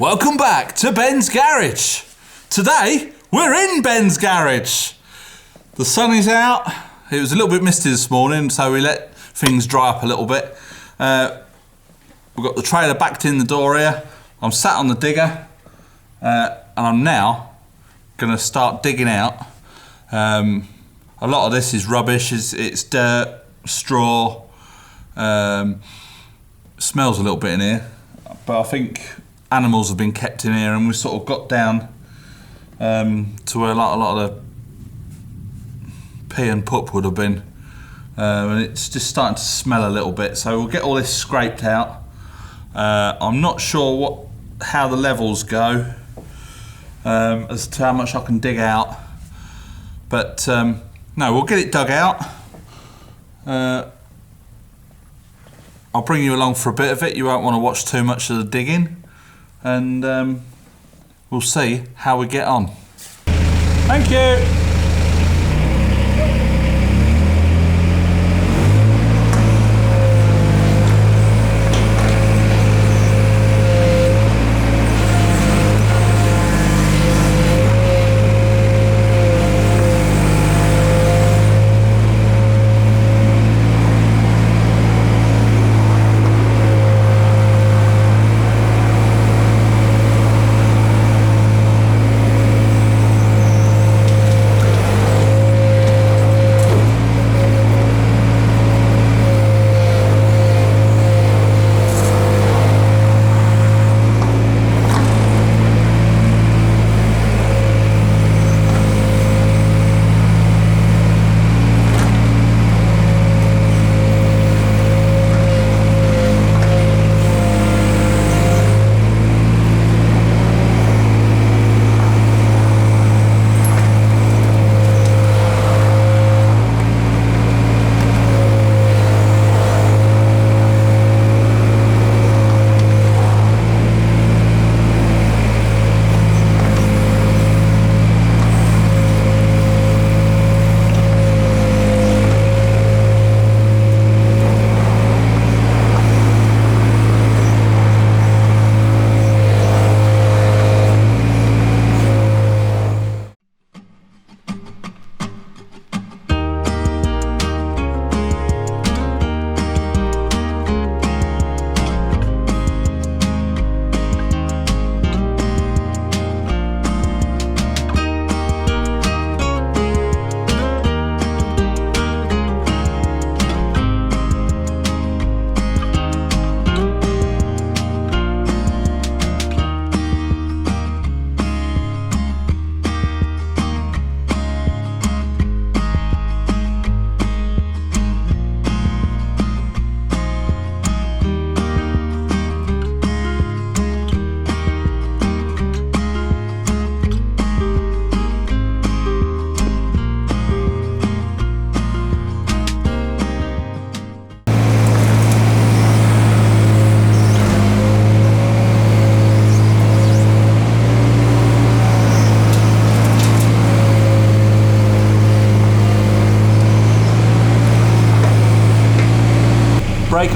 Welcome back to Ben's Garage. Today, we're in Ben's Garage. The sun is out. It was a little bit misty this morning, so we let things dry up a little bit. We've got the trailer backed in the door here. I'm sat on the digger, and I'm now going to start digging out. A lot of this is rubbish. It's dirt, straw. Smells a little bit in here, but I think animals have been kept in here, and we've sort of got down to where a lot of the pee and poop would have been, and it's just starting to smell a little bit. So we'll get all this scraped out. I'm not sure how the levels go as to how much I can dig out, but no, we'll get it dug out. I'll bring you along for a bit of it. You won't want to watch too much of the digging, and we'll see how we get on. Thank you.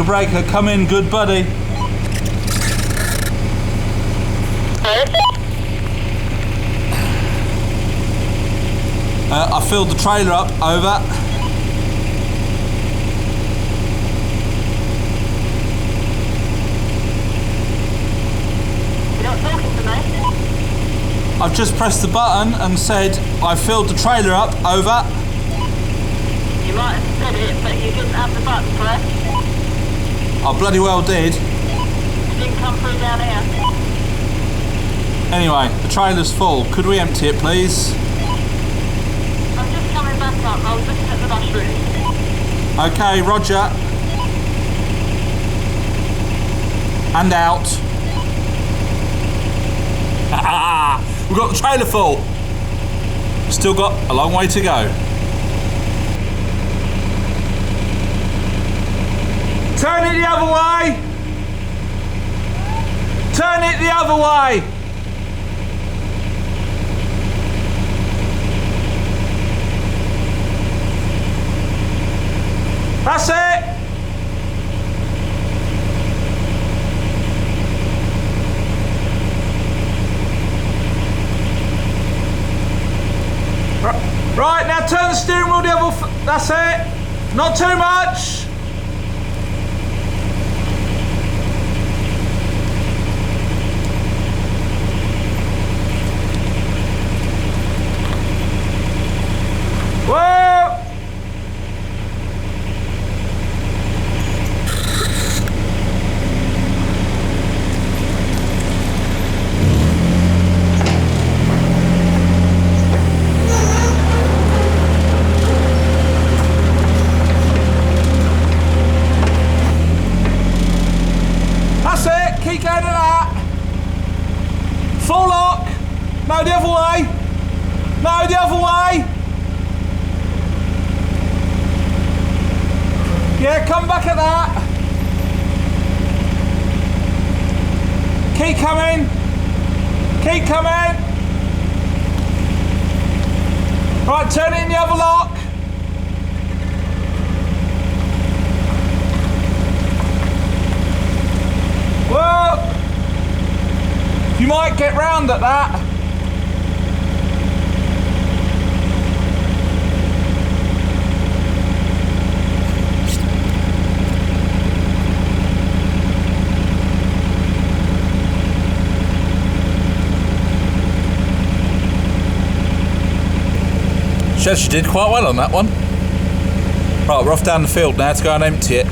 Breaker, come in, good buddy. I filled the trailer up, over. You're not talking to me? I've just pressed the button and said I filled the trailer up, over. You might have said it, but you didn't have the button pressed. I bloody well did. It didn't come through down here. Anyway, the trailer's full. Could we empty it, please? I'm just coming back up. I was looking at the mushrooms. Okay, roger. And out. We've got the trailer full. Still got a long way to go. Turn it the other way! Turn it the other way! That's it! Right, now turn the steering wheel the other. That's it. Not too much. Whoa! That's it, keep going to that. Full lock. No, the other way. No, the other way. Yeah, come back at that. Keep coming. Keep coming. Right, turn it in the other lock. Whoa. You might get round at that. She actually did quite well on that one. Right, we're off down the field now to go and empty it.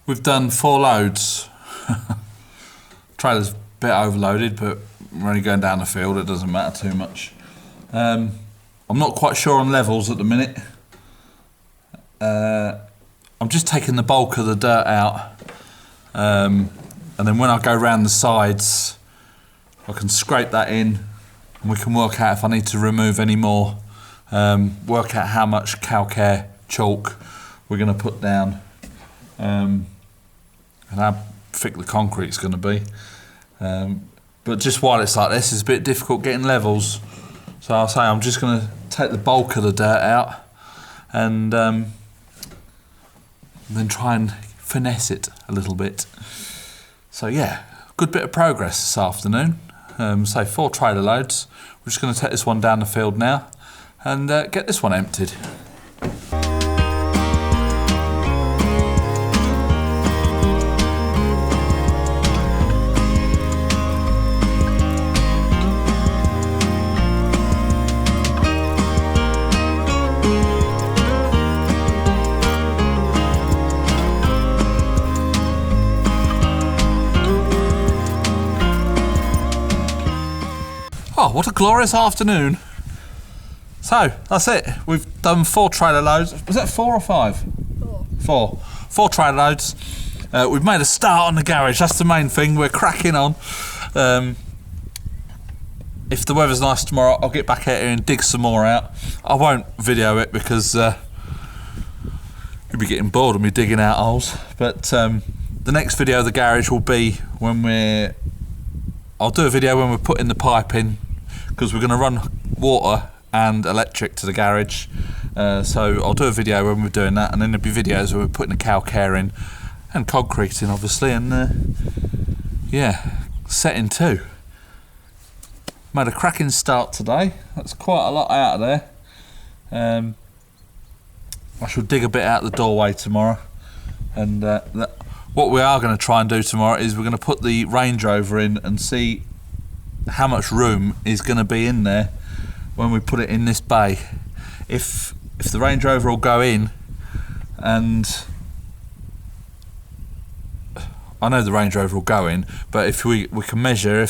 We've done 4 loads. Trailer's a bit overloaded, but we're only going down the field, it doesn't matter too much. I'm not quite sure on levels at the minute. I'm just taking the bulk of the dirt out, and then when I go round the sides I can scrape that in and we can work out if I need to remove any more, work out how much calcare chalk we're going to put down, and how thick the concrete's going to be. But just while it's like this, it's a bit difficult getting levels. So I'll say I'm just going to take the bulk of the dirt out and then try and finesse it a little bit. So yeah, good bit of progress this afternoon. So 4 trailer loads. We're just going to take this one down the field now and get this one emptied. Oh, what a glorious afternoon. So, that's it. We've done 4 trailer loads. Was that 4 or 5? 4. 4 trailer loads. We've made a start on the garage. That's the main thing. We're cracking on. if the weather's nice tomorrow, I'll get back out here and dig some more out. I won't video it because you'll be getting bored of me digging out holes. But the next video of the garage will be when I'll do a video when we're putting the pipe in, because we're going to run water and electric to the garage. So I'll do a video when we're doing that, and then there'll be videos where we're putting the calcare in and concrete in, obviously, and yeah, setting too. Made a cracking start today. That's quite a lot out of there. I shall dig a bit out the doorway tomorrow, and what we are going to try and do tomorrow is we're going to put the Range Rover in and see how much room is going to be in there when we put it in this bay. If the Range Rover will go in, and I know the Range Rover will go in, but if we can measure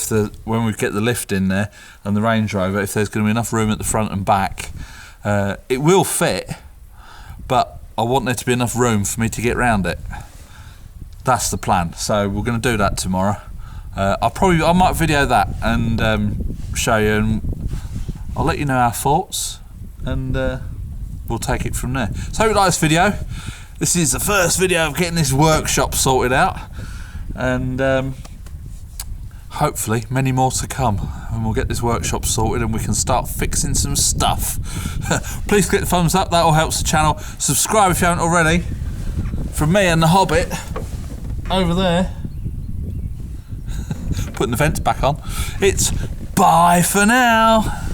when we get the lift in there and the Range Rover, if there's going to be enough room at the front and back, it will fit, but I want there to be enough room for me to get round it. That's the plan. So we're going to do that tomorrow. I might video that and show you, and I'll let you know our thoughts, and we'll take it from there. So hope you like this video. This is the first video of getting this workshop sorted out, and hopefully many more to come, and we'll get this workshop sorted and we can start fixing some stuff. Please click the thumbs up, that all helps the channel. Subscribe if you haven't already. From me and the Hobbit over there, putting the fence back on, it's bye for now.